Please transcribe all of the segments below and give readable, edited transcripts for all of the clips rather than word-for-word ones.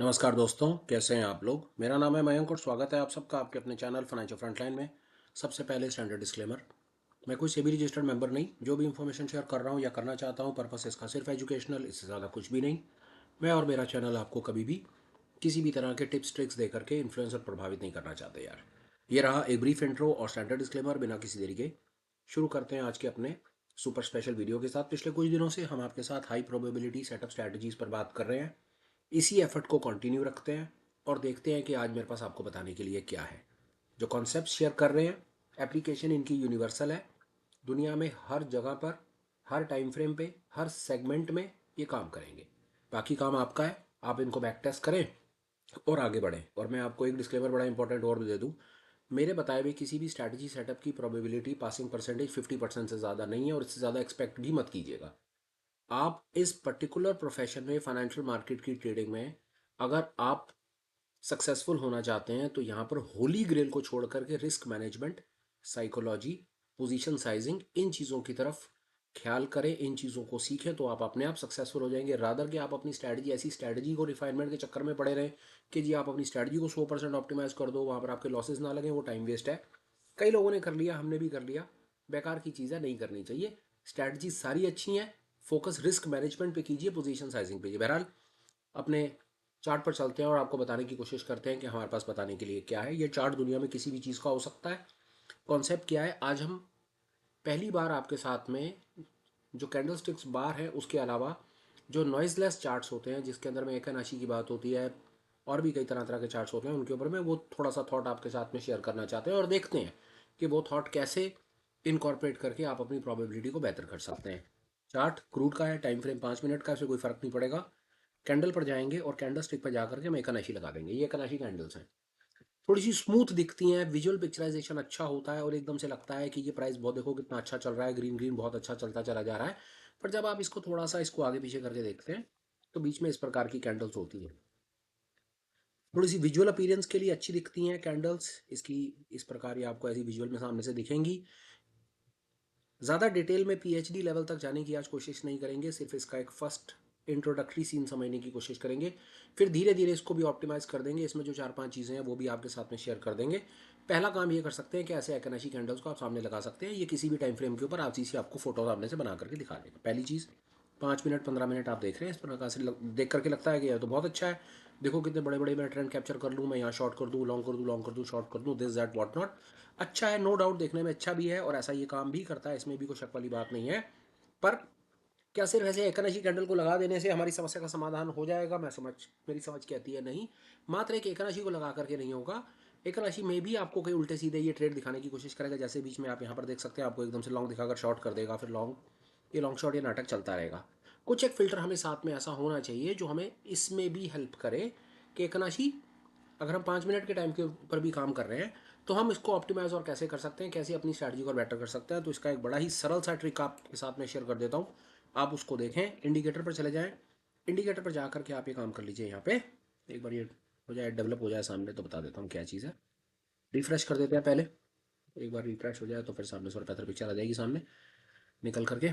नमस्कार दोस्तों, कैसे हैं आप लोग। मेरा नाम है मयंक और स्वागत है आप सबका आपके अपने चैनल फाइनेंशियल फ्रंटलाइन में। सबसे पहले स्टैंडर्ड डिस्क्लेमर। मैं कोई सेबी रजिस्टर्ड मेंबर नहीं। जो भी इंफॉर्मेशन शेयर कर रहा हूँ या करना चाहता हूँ, पर्पस इसका सिर्फ एजुकेशनल, इससे ज़्यादा कुछ भी नहीं। मैं और मेरा चैनल आपको कभी भी किसी भी तरह के टिप्स ट्रिक्स दे करके इन्फ्लुएंस और प्रभावित नहीं करना चाहते यार। ये रहा एक ब्रीफ इंट्रो और स्टैंडर्ड डिस्क्लेमर। बिना किसी देरी के शुरू करते हैं आज के अपने सुपर स्पेशल वीडियो के साथ। पिछले कुछ दिनों से हम आपके साथ हाई प्रोबेबिलिटी सेटअप स्ट्रैटेजीज पर बात कर रहे हैं। इसी एफर्ट को कंटिन्यू रखते हैं और देखते हैं कि आज मेरे पास आपको बताने के लिए क्या है। जो कॉन्सेप्ट शेयर कर रहे हैं, एप्लीकेशन इनकी यूनिवर्सल है। दुनिया में हर जगह पर, हर टाइम फ्रेम पे, हर सेगमेंट में ये काम करेंगे। बाकी काम आपका है, आप इनको बैक टेस्ट करें और आगे बढ़ें। और मैं आपको एक डिस्क्लेमर बड़ा इंपॉर्टेंट और भी दे दूँ। मेरे बताए हुए किसी भी स्ट्रैटेजी सेटअप की प्रोबेबिलिटी पासिंग परसेंटेज 50% से ज़्यादा नहीं है और इससे ज़्यादा एक्सपेक्ट भी मत कीजिएगा। आप इस पर्टिकुलर प्रोफेशन में, फाइनेंशियल मार्केट की ट्रेडिंग में, अगर आप सक्सेसफुल होना चाहते हैं तो यहाँ पर होली ग्रेल को छोड़ करके risk management, psychology, position sizing, इन चीज़ों की तरफ ख्याल करें। इन चीज़ों को सीखें तो आप अपने आप सक्सेसफुल हो जाएंगे। रादर कि आप अपनी स्ट्रैटेजी, ऐसी स्ट्रैटेजी को रिफाइनमेंट के चक्कर में पड़े रहें कि जी आप अपनी स्ट्रैटेजी को 100% ऑप्टिमाइज कर दो, वहाँ पर आपके लॉसेज ना लगे, वो टाइम वेस्ट है। कई लोगों ने कर लिया, हमने भी कर लिया। बेकार की चीज़ें नहीं करनी चाहिए। स्ट्रैटेजी सारी अच्छी हैं, फोकस रिस्क मैनेजमेंट पे कीजिए, पोजीशन साइजिंग पे। बहरहाल अपने चार्ट पर चलते हैं और आपको बताने की कोशिश करते हैं कि हमारे पास बताने के लिए क्या है। ये चार्ट दुनिया में किसी भी चीज़ का हो सकता है। कॉन्सेप्ट क्या है, आज हम पहली बार आपके साथ में जो कैंडल स्टिक्स बार है उसके अलावा जो नॉइजलेस चार्ट्स होते हैं, जिसके अंदर में एक राशि की बात होती है और भी कई तरह तरह के चार्ट्स होते हैं, उनके ऊपर में वो थोड़ा सा थॉट आपके साथ में शेयर करना चाहते हैं और देखते हैं कि वो थॉट कैसे इनकॉर्पोरेट करके आप अपनी प्रोबेबिलिटी को बेहतर कर सकते हैं। चार्ट क्रूड का है, टाइम फ्रेम 5 मिनट का, इससे कोई फर्क नहीं पड़ेगा। कैंडल पर जाएंगे और कैंडल स्टिक पर जाकर के हम एकनाशी लगा देंगे। ये एकनाशी कैंडल्स हैं, थोड़ी सी स्मूथ दिखती हैं, विजुअल पिक्चराइजेशन अच्छा होता है और एकदम से लगता है कि ये प्राइस बहुत, देखो कितना अच्छा चल रहा है, ग्रीन ग्रीन बहुत अच्छा चलता चला जा रहा है। पर जब आप इसको थोड़ा सा इसको आगे पीछे करके देखते हैं तो बीच में इस प्रकार की कैंडल्स होती हैं। थोड़ी सी विजुअल अपीयरेंस के लिए अच्छी दिखती हैं कैंडल्स इसकी। इस प्रकार ये आपको ऐसी विजुअल में सामने से दिखेंगी। ज़्यादा डिटेल में पीएचडी लेवल तक जाने की आज कोशिश नहीं करेंगे, सिर्फ इसका एक फर्स्ट इंट्रोडक्टरी सीन समझने की कोशिश करेंगे। फिर धीरे धीरे इसको भी ऑप्टिमाइज कर देंगे। इसमें जो 4-5 चीज़ें हैं वो भी आपके साथ में शेयर कर देंगे। पहला काम ये कर सकते हैं कि ऐसे एकनाशी कैंडल्स को आप सामने लगा सकते हैं। ये किसी भी टाइम फ्रेम के ऊपर आप चीज़ आपको फोटो सामने से बना करके दिखा देगा। पहली चीज़, 5 मिनट 15 मिनट आप देख रहे हैं, इस प्रकार से देख करके लगता है कि यह तो बहुत अच्छा है, देखो कितने बड़े बड़े मैं ट्रेंड कैप्चर कर लूँ, मैं यहाँ शॉर्ट कर दूँ, लॉन्ग कर दूँ, लॉन्ग कर दूँ, शॉर्ट कर दूँ, दिस दैट वॉट नॉट। अच्छा है, नो डाउट, देखने में अच्छा भी है और ऐसा ये काम भी करता है, इसमें भी कोई शक वाली बात नहीं है। पर क्या सिर्फ ऐसे एकनाशी कैंडल को लगा देने से हमारी समस्या का समाधान हो जाएगा? मेरी समझ कहती है नहीं। मात्र एक एकनाशी को लगा करके नहीं होगा। एकनाशी में भी आपको कई उल्टे सीधे ये ट्रेड दिखाने की कोशिश करेगा। जैसे बीच में आप यहाँ पर देख सकते हैं, आपको एकदम से लॉन्ग दिखाकर शॉर्ट कर देगा, फिर लॉन्ग, ये लॉन्ग शॉर्ट, ये नाटक चलता रहेगा। कुछ एक फिल्टर हमें साथ में ऐसा होना चाहिए जो हमें इसमें भी हेल्प करे कि एकनाशी, अगर हम 5 मिनट के टाइम के ऊपर भी काम कर रहे हैं तो हम इसको ऑप्टिमाइज और कैसे कर सकते हैं, कैसे अपनी स्ट्रैटेजी को बेटर कर सकते हैं। तो इसका एक बड़ा ही सरल सा ट्रिक आपके साथ में शेयर कर देता हूँ, आप उसको देखें। इंडिकेटर पर चले जाएं। इंडिकेटर पर जाकर के आप ये काम कर लीजिए। यहाँ पे एक बार ये हो जाए, डेवलप हो जाए सामने, तो बता देता हूँ क्या चीज़ है। रिफ्रेश कर देते हैं पहले। एक बार रिफ्रेश हो जाए तो फिर सामने से और बेहतर पिक्चर आ जाएगी सामने निकल करके।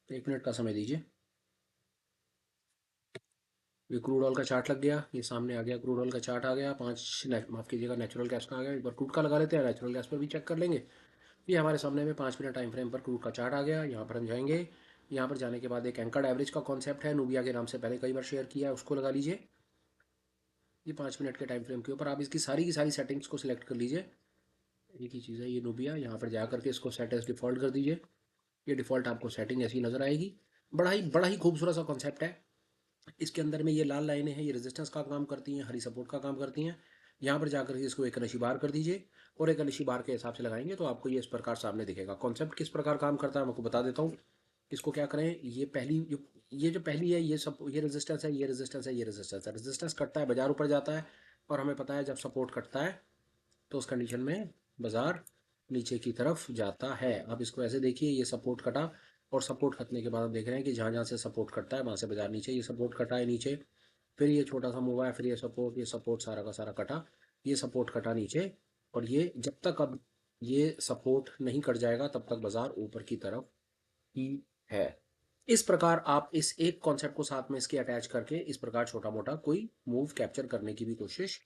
1 मिनट का समय दीजिए। ये क्रूड ऑयल का चार्ट लग गया, ये सामने आ गया, क्रूड ऑयल का चार्ट आ गया। माफ़ कीजिएगा, नेचुरल गैस का आ गया। एक बार क्रूड का लगा लेते हैं, नेचुरल गैस पर भी चेक कर लेंगे। ये हमारे सामने में 5 मिनट टाइम फ्रेम पर क्रूड का चार्ट आ गया। यहाँ पर हम जाएंगे। यहाँ पर जाने के बाद एक एंकर्ड एवरेज का कॉन्सेप्ट है, नूबिया के नाम से पहले कई बार शेयर किया है, उसको लगा लीजिए। ये 5 मिनट के टाइम फ्रेम के ऊपर आप इसकी सारी की सारी सेटिंग्स को सिलेक्ट कर लीजिए। एक ही चीज़ है ये नूबिया, यहाँ पर जा करके इसको सेट एज डिफ़ॉल्ट कर दीजिए। ये डिफ़ॉल्ट आपको सेटिंग ऐसी नज़र आएगी। बड़ा ही खूबसूरत सा कॉन्सेप्ट है। इसके अंदर में ये लाल लाइनें हैं, ये रेजिस्टेंस का काम करती हैं, हरी सपोर्ट का काम करती हैं। यहाँ पर जाकर के इसको एक नशी बार कर दीजिए और एक नशी बार के हिसाब से लगाएंगे तो आपको ये इस प्रकार सामने दिखेगा। कॉन्सेप्ट किस प्रकार काम करता है मैं आपको बता देता हूँ। इसको क्या करें, ये जो पहली है, ये सब, ये रेजिस्टेंस है, ये रेजिस्टेंस है, ये रेजिस्टेंस है। रेजिस्टेंस कटता है, बाजार ऊपर जाता है और हमें पता है जब सपोर्ट कटता है तो उस कंडीशन में बाजार नीचे की तरफ जाता है। अब इसको ऐसे देखिए, ये सपोर्ट कटा और सपोर्ट कटने के बाद हम देख रहे हैं कि जहाँ जहाँ से सपोर्ट कटता है वहाँ से बाजार नीचे, ये सपोर्ट कटा है नीचे, फिर ये छोटा सा मूव है, फिर ये सपोर्ट सारा का सारा कटा, ये सपोर्ट कटा नीचे। और ये जब तक अब ये सपोर्ट नहीं कट जाएगा तब तक बाजार ऊपर की तरफ ही है। इस प्रकार आप इस एक कॉन्सेप्ट को साथ में इसके अटैच करके इस प्रकार छोटा मोटा कोई मूव कैप्चर करने की भी कोशिश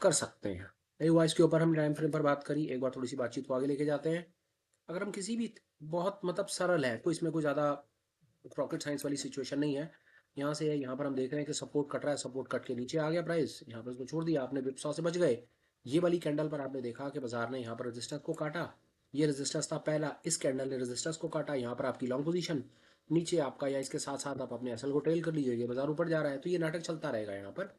कर सकते हैं। नहीं हुआ इसके ऊपर हम टाइम फ्रेम पर बात करी, एक बार थोड़ी सी बातचीत को आगे लेके जाते हैं। अगर हम किसी भी बहुत मतलब सरल है, कोई इसमें कोई ज़्यादा रॉकेट साइंस वाली सिचुएशन नहीं है। यहाँ से यहाँ पर हम देख रहे हैं कि सपोर्ट कट रहा है, सपोर्ट कट के नीचे आ गया प्राइस, यहाँ पर उसको छोड़ दिया आपने, विप्सा से बच गए। ये वाली कैंडल पर आपने देखा कि बाजार ने यहाँ पर रेजिस्टेंस को काटा, ये रेजिस्टेंस था पहला, इस कैंडल ने रेजिस्टेंस को काटा, यहाँ पर आपकी लॉन्ग पोजीशन नीचे आपका, या इसके साथ साथ आप अपने एसएल को ट्रेल कर लीजिए, बाजार ऊपर जा रहा है तो ये नाटक चलता रहेगा। यहाँ पर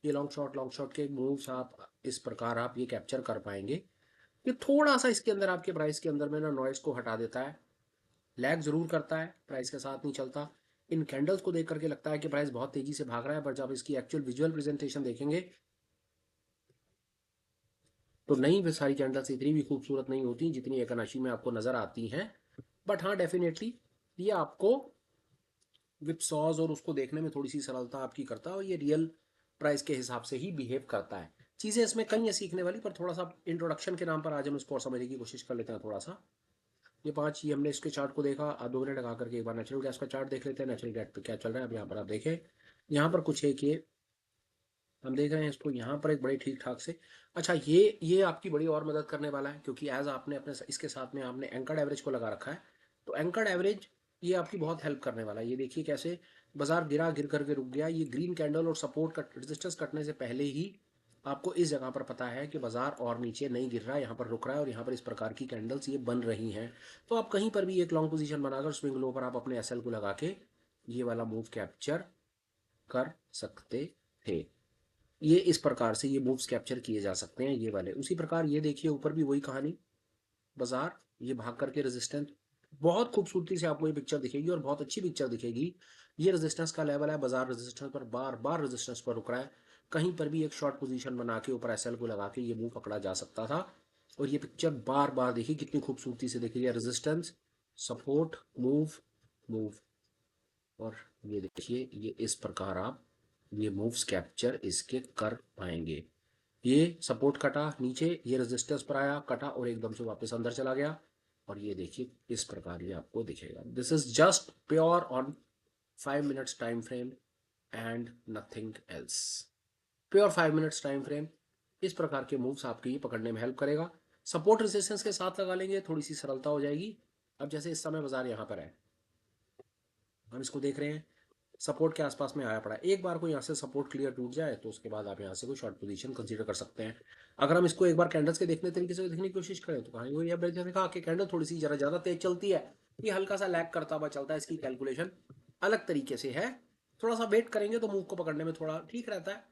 ये लॉन्ग शॉट के मूव्स आप इस प्रकार आप ये कैप्चर कर पाएंगे। ये थोड़ा सा इसके अंदर आपके प्राइस के अंदर में ना नॉइस को हटा देता है, लैग जरूर करता है, प्राइस के साथ नहीं चलता। इन कैंडल्स को देख करके लगता है कि प्राइस बहुत तेजी से भाग रहा है, पर जब इसकी एक्चुअल विजुअल प्रेजेंटेशन देखेंगे तो नहीं, वे सारी कैंडल्स इतनी भी खूबसूरत नहीं होती जितनी एकनाशी में आपको नजर आती हैं। बट हाँ, डेफिनेटली ये आपको विपसॉज और उसको देखने में थोड़ी सी सरलता आपकी करता है, और ये रियल प्राइस के हिसाब से ही बिहेव करता है। चीज़ें इसमें कई है सीखने वाली, पर थोड़ा सा इंट्रोडक्शन के नाम पर आज हम इसको और समझने की कोशिश कर लेते हैं थोड़ा सा। ये 5, ये हमने इसके चार्ट को देखा, 2 मिनट लगा करके एक बार नेचुरल गैस का चार्ट देख लेते हैं, नेचुरल गैस पे क्या चल रहा है। अब यहाँ पर आप देखें, यहाँ पर कुछ एक ये हम देख रहे हैं इसको यहाँ पर एक बड़े ठीक ठाक से। अच्छा, ये आपकी बड़ी और मदद करने वाला है, क्योंकि एज आपने अपने इसके साथ में आपने एंकर्ड एवरेज को लगा रखा है, तो एंकर्ड एवरेज ये आपकी बहुत हेल्प करने वाला है। ये देखिए कैसे बाजार गिर करके रुक गया, ये ग्रीन कैंडल और सपोर्ट कट रेजिस्टेंस कटने से पहले ही आपको इस जगह पर पता है कि बाजार और नीचे नहीं गिर रहा है, यहाँ पर रुक रहा है, और यहाँ पर इस प्रकार की कैंडल्स ये बन रही हैं। तो आप कहीं पर भी एक लॉन्ग पोजीशन बनाकर स्विंग लो पर आप अपने एसएल को लगा के ये वाला मूव कैप्चर कर सकते थे। ये इस प्रकार से ये मूव्स कैप्चर किए जा सकते हैं ये वाले। उसी प्रकार ये देखिए ऊपर भी वही कहानी, बाजार ये भाग करके रेजिस्टेंस, बहुत खूबसूरती से आपको ये पिक्चर दिखेगी और बहुत अच्छी पिक्चर दिखेगी। ये रेजिस्टेंस का लेवल है, बाजार रेजिस्टेंस पर बार बार रेजिस्टेंस पर रुक रहा है, कहीं पर भी एक शॉर्ट पोजीशन बना के ऊपर एसएल को लगा के ये मूव पकड़ा जा सकता था। और ये पिक्चर बार बार देखिए कितनी खूबसूरती से दिख रही है, रेजिस्टेंस, सपोर्ट, मूव, मूव, और ये देखिए ये इस प्रकार आप ये मूव्स कैप्चर इसके कर पाएंगे। ये सपोर्ट कटा नीचे, ये रेजिस्टेंस पर आया, कटा और एकदम से वापस अंदर चला गया, और ये देखिए इस प्रकार ये आपको दिखेगा। This is just pure on 5 minutes time frame and nothing else. Pure 5 minutes time frame इस प्रकार के मूव्स आपके ये पकड़ने में हेल्प करेगा। सपोर्ट रेजिस्टेंस के साथ लगा लेंगे, थोड़ी सी सरलता हो जाएगी। अब जैसे इस समय बाजार यहाँ पर है, हम इसको देख रहे हैं, सपोर्ट के आसपास में आया पड़ा है, एक बार को यहाँ से सपोर्ट क्लियर टूट जाए तो उसके बाद आप यहाँ से कोई शॉर्ट पोजीशन कंसीडर कर सकते हैं। अगर हम इसको एक बार कैंडल्स के देखने तरीके से देखने की कोशिश करें तो कहीं वही अब जैसे कहा कि कैंडल थोड़ी सी जरा ज़्यादा तेज चलती है, ये हल्का सा लैग करता हुआ चलता है, इसकी कैलकुलेशन अलग तरीके से है। थोड़ा सा वेट करेंगे तो मूव को पकड़ने में थोड़ा ठीक रहता है।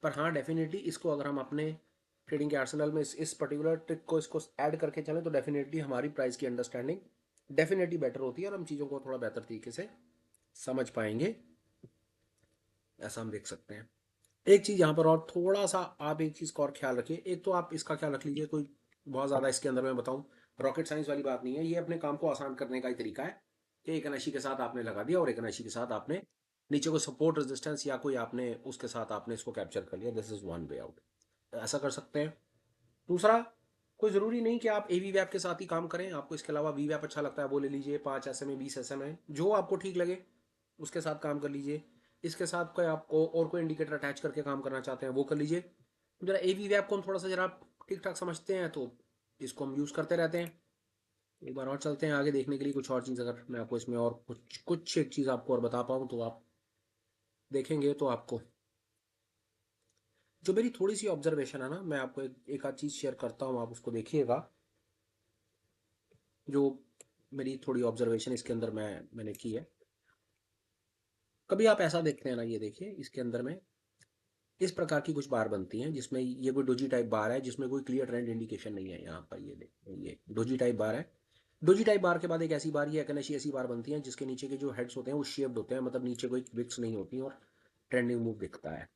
पर हाँ, डेफिनेटली इसको अगर हम अपने ट्रेडिंग के आर्सेनल में इस पर्टिकुलर ट्रिक को इसको ऐड करके चलें तो डेफिनेटली हमारी प्राइस की अंडरस्टैंडिंग डेफिनेटली बेटर होती है, और हम चीज़ों को थोड़ा बेहतर तरीके से समझ पाएंगे, ऐसा हम देख सकते हैं। एक चीज़ यहाँ पर और थोड़ा सा आप एक चीज़ का और ख्याल रखिए, एक तो आप इसका ख्याल रख लीजिए, कोई बहुत ज़्यादा इसके अंदर मैं बताऊँ रॉकेट साइंस वाली बात नहीं है, ये अपने काम को आसान करने का ही तरीका है कि एक अनाशी के साथ आपने लगा दिया और एक अनाशी के साथ आपने नीचे को सपोर्ट रेजिस्टेंस या कोई आपने उसके साथ आपने इसको कैप्चर कर लिया, this is one way out, ऐसा कर सकते हैं। दूसरा, कोई ज़रूरी नहीं कि आप ए वी वैप के साथ ही काम करें, आपको इसके अलावा वी वैप अच्छा लगता है वो ले लीजिए, 5 SMA 20 SMA जो आपको ठीक लगे उसके साथ काम कर लीजिए। इसके साथ कोई आपको और कोई इंडिकेटर अटैच करके काम करना चाहते हैं वो कर लीजिए। जरा ए वी वैप को हम थोड़ा सा जरा ठीक ठाक समझते हैं तो इसको हम यूज़ करते रहते हैं। एक बार और चलते हैं आगे देखने के लिए कुछ और चीज़, अगर मैं आपको इसमें और कुछ कुछ एक चीज़ आपको और बता पाऊँ तो आप देखेंगे तो आपको जो मेरी थोड़ी सी ऑब्जर्वेशन है ना, मैं आपको एक आध चीज़ शेयर करता हूँ, आप उसको देखिएगा। जो मेरी थोड़ी ऑब्जर्वेशन इसके अंदर मैंने की है, कभी आप ऐसा देखते हैं ना, ये देखिए इसके अंदर में इस प्रकार की कुछ बार बनती हैं जिसमें ये कोई डोजी टाइप बार है जिसमें कोई क्लियर ट्रेंड इंडिकेशन नहीं है। यहाँ पर ये देखिए ये डोजी टाइप बार है, डोजी टाइप बार के बाद एक ऐसी बार, ये एक ऐसी बार बनती है जिसके नीचे के जो हेड्स होते हैं वो शेप्ड होते हैं, मतलब नीचे कोई विक्स नहीं होती और ट्रेंडिंग मूव दिखता है।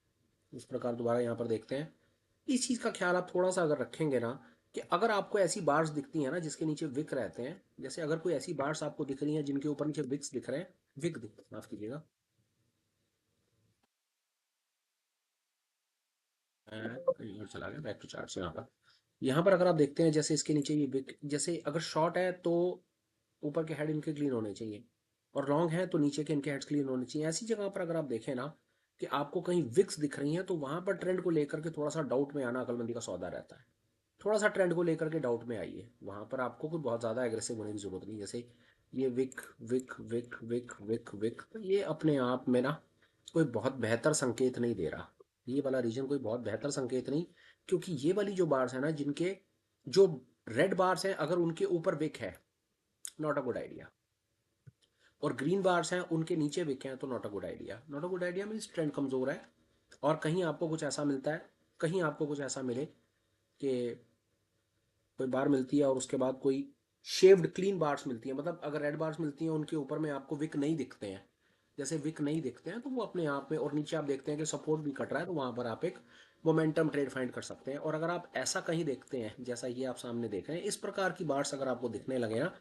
इस प्रकार दोबारा यहाँ पर देखते हैं। इस चीज़ का ख्याल आप थोड़ा सा अगर रखेंगे ना, कि अगर आपको ऐसी बार्स दिखती हैं ना जिसके नीचे विक रहते हैं, जैसे अगर कोई ऐसी बार्स आपको दिख रही हैं जिनके ऊपर नीचे विक्स दिख रहे हैं, विक दिख माफ कीजिएगा, कहीं और चला गया, बैक टू चार्ट से। यहाँ पर अगर आप देखते हैं जैसे इसके नीचे ये विक, जैसे अगर शॉर्ट है तो ऊपर के हेड इनके क्लीन होने चाहिए, और लॉन्ग है तो नीचे के इनके हेड्स क्लीन होने चाहिए। ऐसी जगह पर अगर आप देखें ना कि आपको कहीं विक्स दिख रही हैं तो वहां पर ट्रेंड को लेकर के थोड़ा सा डाउट में आना अकलमंदी का सौदा रहता है। थोड़ा सा ट्रेंड को लेकर के डाउट में आइए, वहां पर आपको कोई बहुत ज़्यादा एग्रेसिव होने की जरूरत नहीं। जैसे ये wick wick wick wick wick wick, तो ये अपने आप में ना कोई बहुत बेहतर संकेत नहीं दे रहा। ये वाला रीजन कोई बहुत बेहतर संकेत नहीं, क्योंकि ये वाली जो बार्स है ना, जिनके जो रेड बार्स हैं अगर उनके ऊपर विक है, नॉट अ गुड आइडिया। और ग्रीन बार्स हैं उनके नीचे विक हैं तो not a good idea. Not a good idea means trend कमज़ोर है। और कहीं आपको कुछ ऐसा मिलता है, कहीं आपको कुछ ऐसा मिले कि कोई बार मिलती है और उसके बाद कोई शेव्ड क्लीन बार्स मिलती है, मतलब अगर रेड बार्स मिलती हैं उनके ऊपर में आपको विक नहीं दिखते हैं, जैसे विक नहीं दिखते हैं तो वो अपने आप में, और नीचे आप देखते हैं कि सपोर्ट भी कट रहा है, तो वहां पर आप एक मोमेंटम ट्रेड फाइंड कर सकते हैं। और अगर आप ऐसा कहीं देखते हैं जैसा ये आप सामने देख रहे हैं, इस प्रकार की बार्स अगर आपको दिखने लगे ना,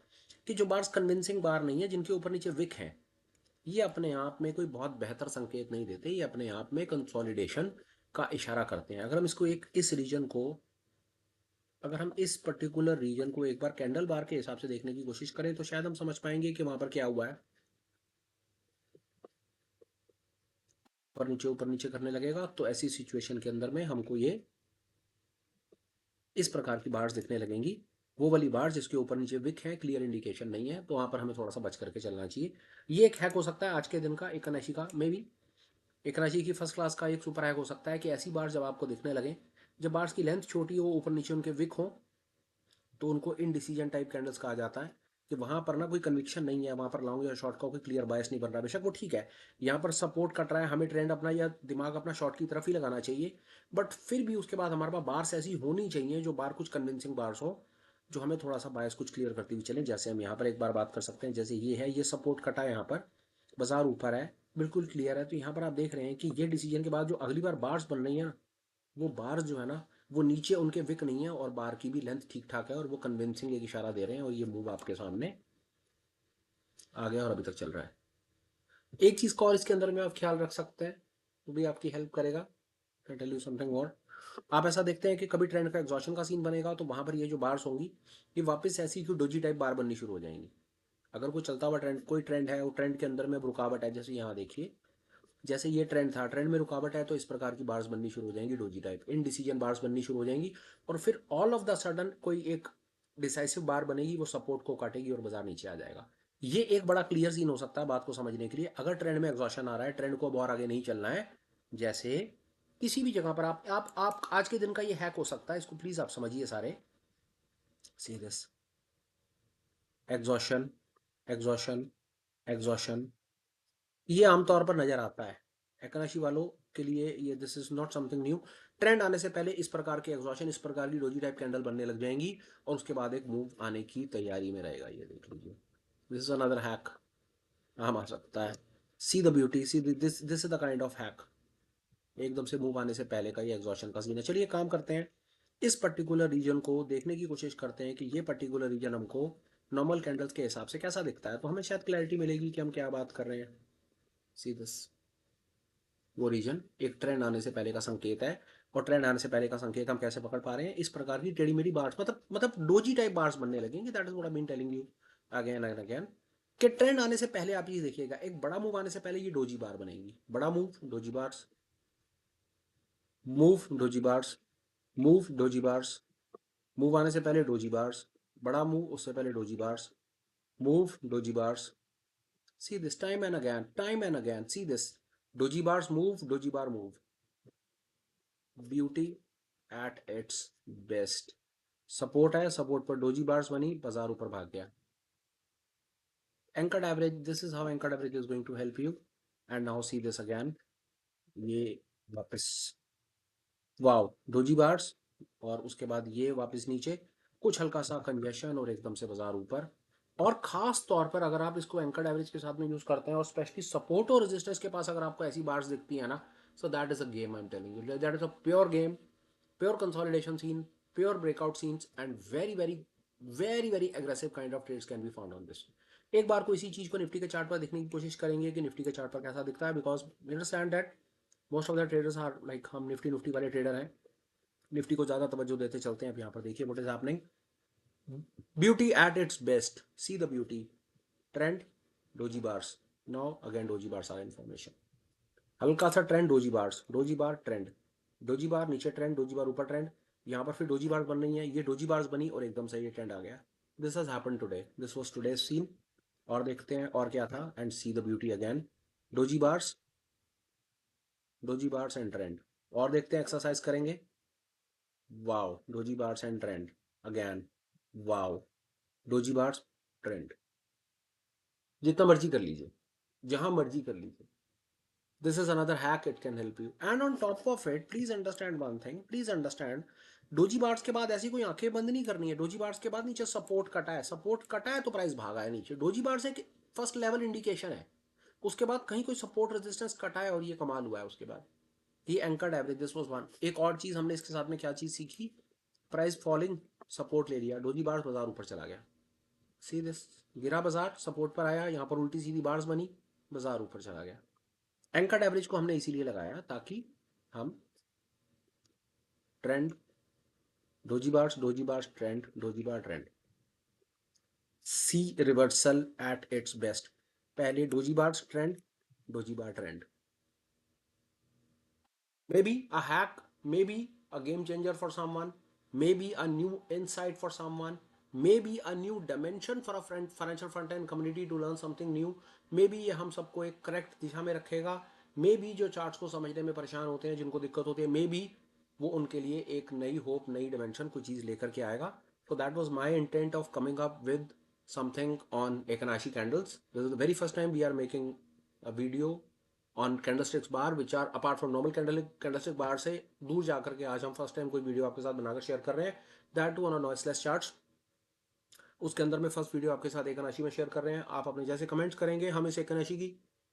कि जो बार्स कन्विंसिंग बार नहीं है, जिनके ऊपर नीचे विक है, ये अपने आप में कोई बहुत बेहतर संकेत नहीं देते, ये अपने आप में कंसोलिडेशन का इशारा करते हैं। अगर हम इसको एक इस रीजन को, अगर हम इस पर्टिकुलर रीजन को एक बार कैंडल बार के हिसाब से देखने की कोशिश करें तो शायद हम समझ पाएंगे कि वहां पर क्या हुआ है। और नीचे ऊपर नीचे करने लगेगा तो ऐसी सिचुएशन के अंदर में हमको ये इस प्रकार की बार्स दिखने लगेंगी। वो वाली बार्स जिसके ऊपर नीचे विक है, क्लियर इंडिकेशन नहीं है, तो वहां पर हमें थोड़ा सा बच करके चलना चाहिए। ये एक हैक हो सकता है आज के दिन का, एक राशि का मे बी, एक राशि की फर्स्ट क्लास का एक सुपर हैक हो सकता है कि ऐसी बार्स जब आपको दिखने लगे, जब बार्स की लेंथ छोटी हो, ऊपर नीचे उनके विक हो, तो उनको इनडिसीजन टाइप कैंडल्स कहा जाता है। कि वहां पर ना कोई कन्विक्शन नहीं है, वहां पर लॉन्ग या शॉर्ट का कोई क्लियर बायस नहीं बन रहा। बेशक वो ठीक है, यहाँ पर सपोर्ट कट रहा है, हमें ट्रेंड अपना या दिमाग अपना शॉर्ट की तरफ ही लगाना चाहिए, बट फिर भी उसके बाद हमारे पास बार्स ऐसी होनी चाहिए जो बार कुछ कन्विंसिंग बार्स हो, जो हमें थोड़ा सा बायस कुछ क्लियर करती हुई चले। जैसे हम यहाँ पर एक बार बात कर सकते हैं, जैसे ये है, ये सपोर्ट कटा है यहाँ पर, बाजार ऊपर है, बिल्कुल क्लियर है, तो यहाँ पर आप देख रहे हैं कि ये डिसीजन के बाद जो अगली बार बार्स बन रही है ना, वो बार जो है ना, वो नीचे उनके विक नहीं है, और बार की भी लेंथ ठीक ठाक है, और वो कन्विंसिंग एक इशारा दे रहे हैं, और ये मूव आपके सामने आ गया और अभी तक चल रहा है। एक चीज का और इसके अंदर में आप ख्याल रख सकते हैं, वो भी आपकी हेल्प करेगा। टेल यू समथिंग और, आप ऐसा देखते हैं कि कभी ट्रेंड का एग्जॉशन का सीन बनेगा तो वहां पर ये जो बार्स होंगी, ये वापस ऐसी की डोजी टाइप बार बननी शुरू हो जाएंगी। अगर कोई चलता हुआ ट्रेंड, कोई ट्रेंड है, वो ट्रेंड के अंदर में रुकावट है, जैसे यहाँ देखिए, जैसे ये ट्रेंड था, ट्रेंड में रुकावट है, तो इस प्रकार की बार्स बननी शुरू हो जाएंगी, डोजी टाइप इनडिसीजन बार्स बननी शुरू हो जाएंगी। और फिर ऑल ऑफ द सडन कोई एक डिसाइसिव बार बनेगी, वो सपोर्ट को काटेगी और बाजार नीचे आ जाएगा। ये एक बड़ा क्लियर सीन हो सकता है बात को समझने के लिए। अगर ट्रेंड में एग्जॉशन आ रहा है, ट्रेंड को अब और आगे नहीं चलना है, जैसे किसी भी जगह पर आप आज के दिन का ये हैक हो सकता है, इसको प्लीज आप समझिए सारे। See this, exhaustion, exhaustion, exhaustion, ये आमतौर पर नजर आता है एकनाशी वालों के लिए। ये this is not something new. Trend आने से पहले इस प्रकार के एग्जॉशन, इस प्रकार की डोजी टाइप कैंडल बनने लग जाएंगी, और उसके बाद एक मूव आने की तैयारी में रहेगा। ये देख लीजिए, दिस इज अनदर हैक, काम आ सकता है। सी the beauty, see this this is the kind of hack. एकदम से मूव आने से पहले का ये एग्जॉशन का सीन है। चलिए काम करते हैं, इस पर्टिकुलर रीजन को देखने की कोशिश करते हैं कि ये पर्टिकुलर रीजन हमको नॉर्मल कैंडल्स के हिसाब से कैसा दिखता है, तो हमें शायद क्लैरिटी मिलेगी कि हम क्या बात कर रहे हैं। सी दिस, वो रीजन एक ट्रेंड आने से पहले का संकेत है। और ट्रेंड आने से पहले का संकेत हम कैसे पकड़ पा रहे हैं, इस प्रकार की टेढ़ी मेढ़ी बार्स, मतलब डोजी टाइप बार्स बनने लगेंगे। That is what I been telling you again and again, कि ट्रेंड आने से पहले आप ये देखिएगा, एक बड़ा मूव आने से पहले ये डोजी बार बनेगी। बड़ा move doji bars, move doji bars, move doji bars, move आने से पहले डोजी बार्स, बड़ा मूव उससे पहले doji bars, move doji bars. See this time and again, time and again, see this, doji bars move, doji bar move, beauty at its best. Support है, support पर doji bars बनी, बाजार ऊपर भाग गया। Anchored average, this is how anchored average is going to help you. And now see this again, ये वापस, wow, doji bars, और उसके बाद ये वापस नीचे, कुछ हल्का सा कंजेशन, और एकदम से बाजार ऊपर। और खास तौर पर अगर आप इसको एंकर्ड एवरेज के साथ में यूज करते हैं, और स्पेशली सपोर्ट और रेजिस्टेंस के पास अगर आपको ऐसी बार्स दिखती है ना, so that is a game, I am telling you, that is a pure game, pure consolidation scene, pure breakout scenes, and very aggressive kind of trades can be found on this। एक बार को इसी चीज को Nifty के chart पर देखने की कोशिश करेंगे कि निफ्टी के चार्ट पर कैसा दिखता है, because we understand that most of the traders are like, हम निफ्टी निफ्टी वाले ट्रेडर हैं, निफ्टी को ज्यादा तवज्जो देते चलते हैं। अब यहाँ पर देखिए what is happening, beauty at its best, see the beauty, trend doji bars, now again doji bars are information, हल्का सा trend, doji bars, doji bar trend, doji bar नीचे ट्रेंड, डोजी बार ऊपर ट्रेंड, यहाँ पर फिर डोजी बार्स बन रही है, ये डोजी बार्स बनी और एकदम से ये ट्रेंड आ गया। This has happen today, this was today seen. और देखते हैं और क्या था, and see the beauty again, doji bars, doji bars and trend. और देखते हैं, एक्सरसाइज करेंगे, wow, doji bars and trend again, wow, doji bars trend, जितना मर्जी कर लीजिए, जहां मर्जी कर लीजिए। This is another hack, it can help you. And on top of it, please understand one thing, please understand, doji bars के बाद ऐसी कोई आंखें बंद नहीं करनी है। डोजी बार्स के बाद नीचे सपोर्ट कटा है, सपोर्ट कटा है तो प्राइस भागा है नीचे। डोजी बार्स एक फर्स्ट लेवल इंडिकेशन है, उसके बाद कहीं कोई सपोर्ट रेजिस्टेंस कटा है और ये कमाल हुआ है। उसके बाद ये anchored average, this was one. एक और चीज हमने इसके साथ में क्या चीज सीखी, प्राइस फॉलिंग, सपोर्ट ले लिया, डोजी बार्स बाजार ऊपर चला गया। सी दिस, गिरा बाजार, सपोर्ट पर आया, यहाँ पर उल्टी सीधी बार्स बनी, बाजार ऊपर चला गया। एंकर्ड एवरेज को हमने इसीलिए लगाया ताकि हम trend, doji bars trend, doji bar trend, see reversal at its best. पहले doji bars trend, doji bar trend, maybe a hack, maybe a game changer for someone, maybe a new insight for someone, maybe a new dimension for a financial front end community to learn something new, maybe ये हम सबको एक correct दिशा में रखेगा, maybe जो charts को समझने में परेशान होते हैं, जिनको दिक्कत होती है, maybe वो उनके लिए एक नई होप, नई डिमेंशन, कोई चीज़ लेकर के आएगा। So that was my intent of coming up with something on Ekanashi candles. This is the very first time we are making a video on candlesticks bar which are apart from normal candlestick bar से दूर जाकर के आज हम first time कोई video आपके साथ बनाकर शेयर कर रहे हैं, that too on noiseless charts. उसके अंदर में फर्स्ट वीडियो आपके साथ एकनाशी में शेयर कर रहे हैं। आप अपने जैसे कमेंट्स करेंगे, हम इस एकनाशी की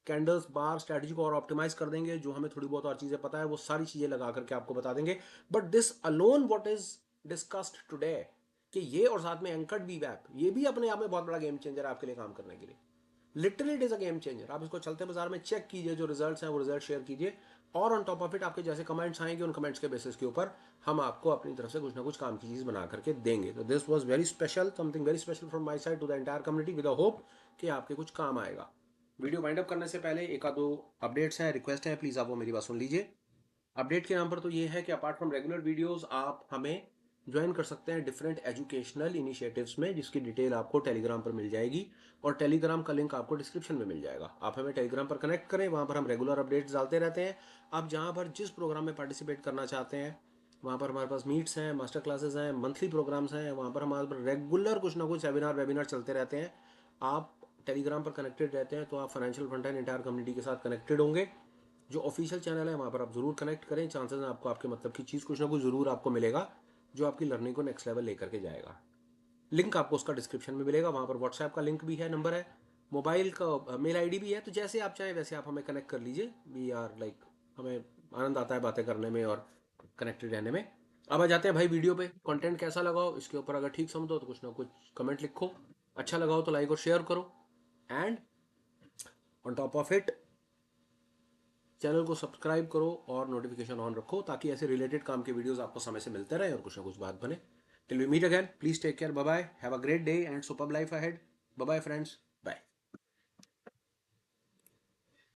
कैंडल्स बार स्ट्रैटेजी को और ऑप्टिमाइज कर देंगे। जो हमें थोड़ी बहुत और चीज़ें पता है वो सारी चीज़ें लगा करके आपको बता देंगे। But this alone what is discussed today, कि ये और साथ में एंकर्ड बी वैप, ये भी अपने आप में बहुत बड़ा गेम चेंजर है आपके लिए काम करने के लिए। Literally it is a game changer. आप इसको चलते बाजार में चेक कीजिए, जो रिजल्ट्स हैं वो रिजल्ट शेयर कीजिए, और ऑन टॉप ऑफ इट आपके जैसे कमेंट्स आएंगे, उन कमेंट्स के बेसिस के ऊपर हम आपको अपनी तरफ से कुछ ना कुछ काम की चीज़ बना करके देंगे। तो this was very special, something very special from my side to the entire community, with a hope कि आपके कुछ काम आएगा। वीडियो वाइंड अप करने से पहले एक आध दो अपडेट्स हैं, रिक्वेस्ट है, प्लीज़ आप वो मेरी बात सुन लीजिए। अपडेट के नाम पर तो ये है कि अपार्ट फ्रॉम रेगुलर वीडियोस आप हमें ज्वाइन कर सकते हैं डिफरेंट एजुकेशनल इनिशिएटिव्स में, जिसकी डिटेल आपको टेलीग्राम पर मिल जाएगी, और टेलीग्राम का लिंक आपको डिस्क्रिप्शन में मिल जाएगा। आप हमें टेलीग्राम पर कनेक्ट करें, वहाँ पर हम रेगुलर अपडेट्स डालते रहते हैं। आप जहाँ पर जिस प्रोग्राम में पार्टिसिपेट करना चाहते हैं, वहाँ पर हमारे पास मीट्स हैं, मास्टर क्लासेस हैं, मंथली प्रोग्राम्स हैं, वहाँ पर हमारे पर रेगुलर कुछ ना कुछ सेमिनार वेबिनार चलते रहते हैं। आप टेलीग्राम पर कनेक्टेड रहते हैं तो आप financial front end entire community के साथ कनेक्टेड होंगे। जो ऑफिशियल चैनल है वहाँ पर आप ज़रूर कनेक्ट करें, चांसेस हैं आपको आपके मतलब की चीज़ कुछ ना कुछ ज़रूर आपको मिलेगा, जो आपकी लर्निंग को नेक्स्ट लेवल लेकर के जाएगा। लिंक आपको उसका डिस्क्रिप्शन में मिलेगा, वहाँ पर व्हाट्सएप का लिंक भी है, नंबर है, मोबाइल का मेल आईडी भी है। तो जैसे आप चाहें वैसे आप हमें कनेक्ट कर लीजिए। वी आर लाइक, हमें आनंद आता है बातें करने में और कनेक्टेड रहने में। अब आ जाते हैं भाई वीडियो पे। कंटेंट कैसा लगा हो इसके ऊपर अगर ठीक समझो तो कुछ ना कुछ कमेंट लिखो, अच्छा लगा हो तो लाइक और शेयर करो, and on top of it channel को सब्सक्राइब करो और नोटिफिकेशन ऑन रखो, ताकि ऐसे रिलेटेड काम के वीडियोस आपको समय से मिलते रहे और कुछ ना कुछ बात बने। Till we meet again, please take care, bye bye, have a great day and superb life ahead, bye bye friends.